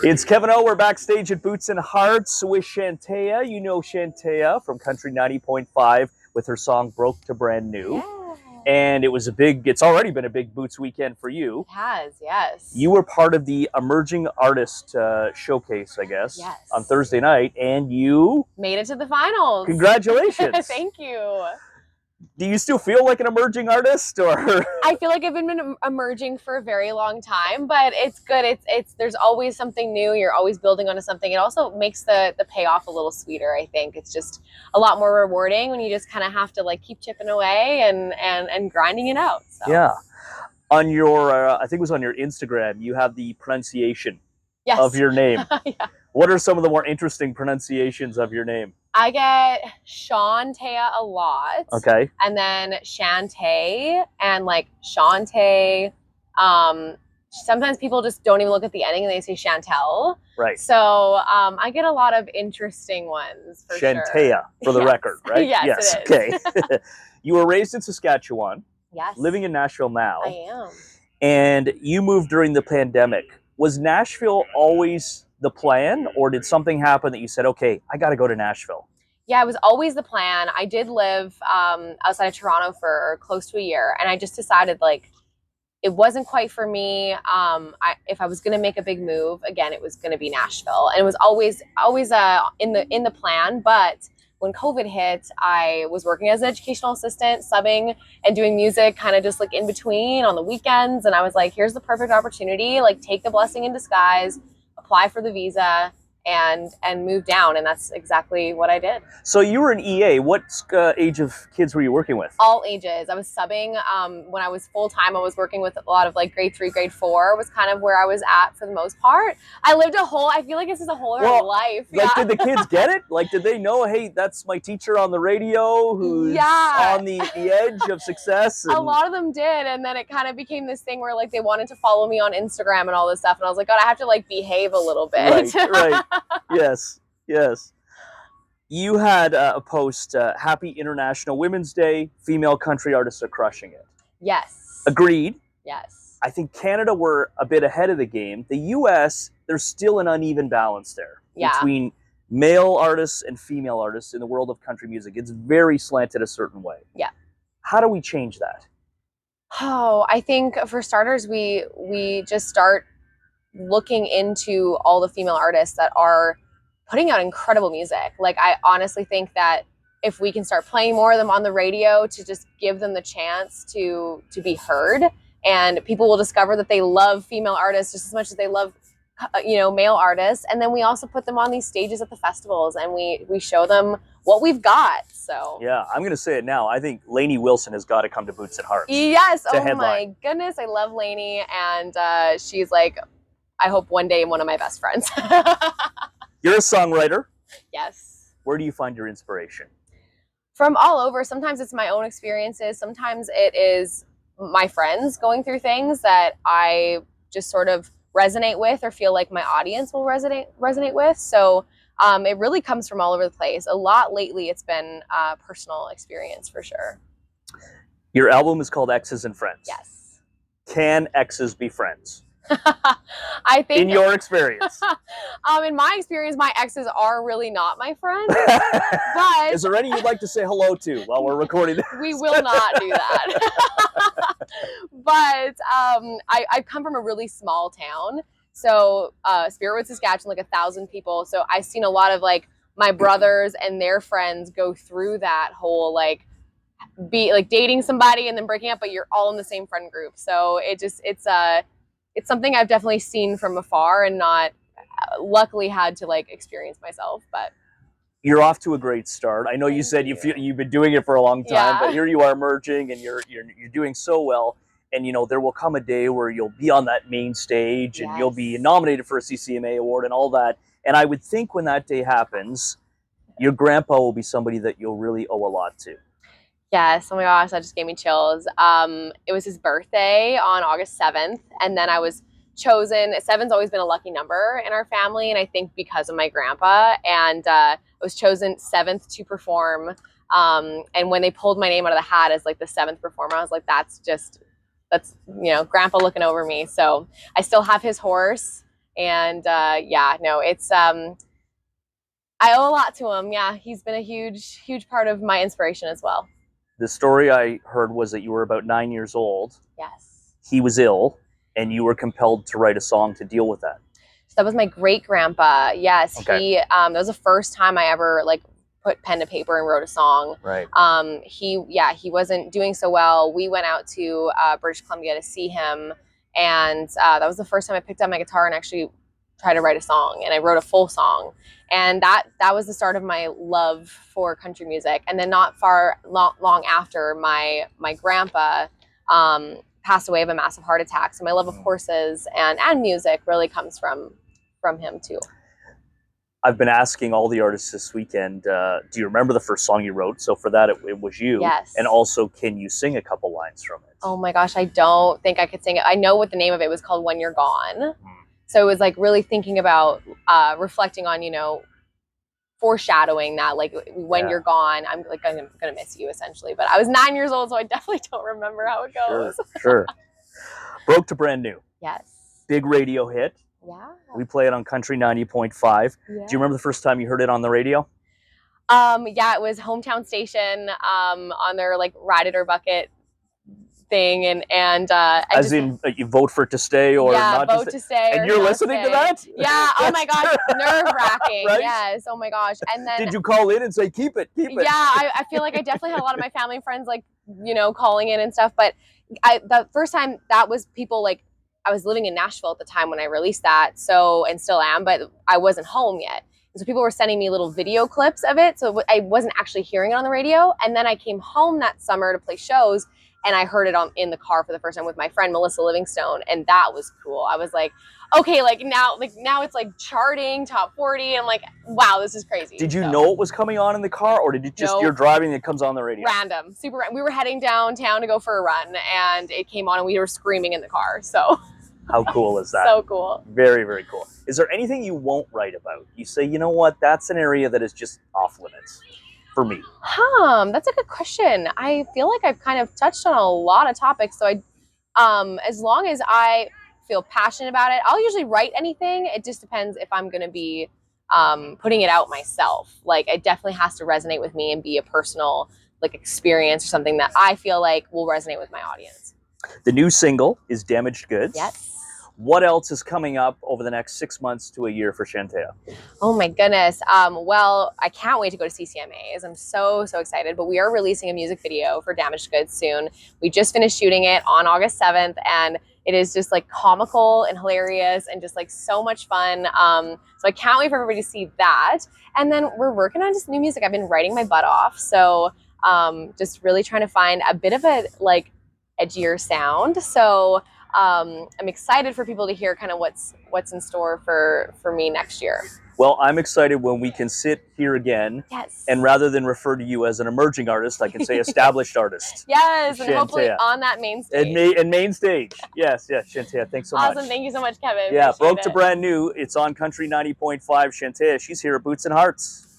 It's Kevin O. We're backstage at Boots and Hearts with Shantaia. You know Shantaia from Country 90.5 with her song Broke to Brand New. Yeah. And it's already been a big Boots weekend for you. It has, yes. You were part of the Emerging Artist Showcase, I guess, Yes. on Thursday night, and you made it to the finals. Congratulations. Thank you. Do you still feel like an emerging artist, or? I feel like I've been emerging for a very long time, but it's good. It's there's always something new. You're always building onto something. It also makes the payoff a little sweeter. I think it's just a lot more rewarding when you just kind of have to like keep chipping away and grinding it out. So. Yeah. On your, I think it was on your Instagram, you have the pronunciation yes. of your name. Yeah. What are some of the more interesting pronunciations of your name? I get Shantaia a lot. Okay. And then Shantae and like Shantae. Sometimes people just don't even look at the ending and they say Chantel. Right. So I get a lot of interesting ones for Shantaia, for the yes. record, right? Yes, it is. Okay. You were raised in Saskatchewan. Yes. Living in Nashville now. I am. And you moved during the pandemic. Was Nashville always the plan, or did something happen that you said, okay, I got to go to Nashville? Yeah, it was always the plan. I did live outside of Toronto for close to a year, and I just decided like it wasn't quite for me. If I was going to make a big move, again, it was going to be Nashville, and it was always in the plan. But when COVID hit, I was working as an educational assistant, subbing and doing music, kind of just like in between on the weekends. And I was like, here's the perfect opportunity. Like, take the blessing in disguise, apply for the visa, and move down. And that's exactly what I did. So you were an EA. What age of kids were you working with? All ages. I was subbing. When I was full-time, I was working with a lot of like grade 3, grade 4 was kind of where I was at for the most part. I feel like this is a whole other life. Like, did the kids get it? Like, did they know, hey, that's my teacher on the radio who's on the edge of success? And a lot of them did. And then it kind of became this thing where like they wanted to follow me on Instagram and all this stuff. And I was like, God, I have to like behave a little bit. Right. Yes. You had a post, Happy International Women's Day, female country artists are crushing it. Yes. Agreed. Yes. I think Canada were a bit ahead of the game. The US, there's still an uneven balance there between male artists and female artists in the world of country music. It's very slanted a certain way. Yeah. How do we change that? Oh, I think for starters, we just start looking into all the female artists that are putting out incredible music. Like, I honestly think that if we can start playing more of them on the radio to just give them the chance to be heard, and people will discover that they love female artists just as much as they love male artists. And then we also put them on these stages at the festivals and we show them what we've got. So yeah, I'm gonna say it now. I think Lainey Wilson has got to come to Boots and Hearts. Yes. Oh my goodness, I love Lainey, and she's like, I hope one day one of my best friends. You're a songwriter. Yes. Where do you find your inspiration? From all over. Sometimes it's my own experiences. Sometimes it is my friends going through things that I just sort of resonate with or feel like my audience will resonate with. So it really comes from all over the place. A lot lately, it's been personal experience for sure. Your album is called Exes and Friends. Yes. Can exes be friends? I think in your experience. In my experience, my exes are really not my friends. But is there any you'd like to say hello to while we're recording this? We will not do that. But I come from a really small town. So Spiritwood, Saskatchewan, like 1,000 people. So I've seen a lot of like my brothers and their friends go through that whole like be like dating somebody and then breaking up, but you're all in the same friend group. So it's something I've definitely seen from afar and not luckily had to like experience myself. But you're off to a great start. I know you said you've been doing it for a long time, but here you are emerging and you're doing so well. And there will come a day where you'll be on that main stage and you'll be nominated for a CCMA award and all that. And I would think when that day happens, your grandpa will be somebody that you'll really owe a lot to. Yes. Oh my gosh, that just gave me chills. It was his birthday on August 7th. And then I was chosen. 7's always been a lucky number in our family. And I think because of my grandpa. And I was chosen 7th to perform. And when they pulled my name out of the hat as like the 7th performer, I was like, that's grandpa looking over me. So I still have his horse. And yeah, no, it's I owe a lot to him. Yeah, he's been a huge part of my inspiration as well. The story I heard was that you were about 9 years old. Yes. He was ill, and you were compelled to write a song to deal with that. So that was my great grandpa. Yes, Okay. he. That was the first time I ever like put pen to paper and wrote a song. Right. He wasn't doing so well. We went out to British Columbia to see him, and that was the first time I picked up my guitar and actually tried to write a song. And I wrote a full song, and that was the start of my love for country music. And then not long after, my grandpa passed away of a massive heart attack. So my love of horses and music really comes from him too. I've been asking all the artists this weekend, do you remember the first song you wrote? So for that, it was you. Yes. And also, can you sing a couple lines from it? Oh my gosh, I don't think I could sing it. I know what the name of it was called, When You're Gone. So it was like really thinking about reflecting on, foreshadowing that, like, when you're gone, I'm gonna miss you, essentially. But I was 9 years old, so I definitely don't remember how it goes. Sure. Broke to Brand New. Yes. Big radio hit. Yeah. We play it on Country 90.5. Do you remember the first time you heard it on the radio? Yeah, it was hometown station on their like Ride It or Bucket thing, and as in you vote for it to stay or not vote to stay, and you're listening to that? Yeah. Oh my gosh, nerve-wracking. Right? Yes. Oh my gosh. And then did you call in and say keep it? Yeah, I feel like I definitely had a lot of my family and friends like calling in and stuff. But the first time that was people like, I was living in Nashville at the time when I released that, so, and still am, but I wasn't home yet. And so people were sending me little video clips of it, so I wasn't actually hearing it on the radio. And then I came home that summer to play shows, and I heard it in the car for the first time with my friend Melissa Livingstone, and that was cool. I was like, okay, now it's like charting top 40. I'm like, wow, this is crazy. Did you know it was coming on in the car, or did you just you're driving and it comes on the radio? Random, super random. We were heading downtown to go for a run, and it came on, and we were screaming in the car. So. How cool is that? So cool. Very, very cool. Is there anything you won't write about? You say, you know what, that's an area that is just off limits for me. That's a good question. I feel like I've kind of touched on a lot of topics. So as long as I feel passionate about it, I'll usually write anything. It just depends if I'm going to be putting it out myself. Like, it definitely has to resonate with me and be a personal like experience or something that I feel like will resonate with my audience. The new single is Damaged Goods. Yes. What else is coming up over the next 6 months to a year for Shantaia? Oh my goodness. Well, I can't wait to go to CCMAs. I'm so excited. But we are releasing a music video for Damaged Goods soon. We just finished shooting it on August 7th, and it is just like comical and hilarious and just like so much fun. So I can't wait for everybody to see that. And then we're working on just new music. I've been writing my butt off. So just really trying to find a bit of a like edgier sound. So I'm excited for people to hear kind of what's in store for me next year. Well, I'm excited when we can sit here again. Yes. And rather than refer to you as an emerging artist, I can say established artist. Yes, Shantaia. And hopefully on that main stage. And main stage. Yes, Shantaia, thanks so much. Awesome, thank you so much, Kevin. Yeah, Appreciate Broke to Brand New. It's on Country 90.5. Shantaia, she's here at Boots and Hearts.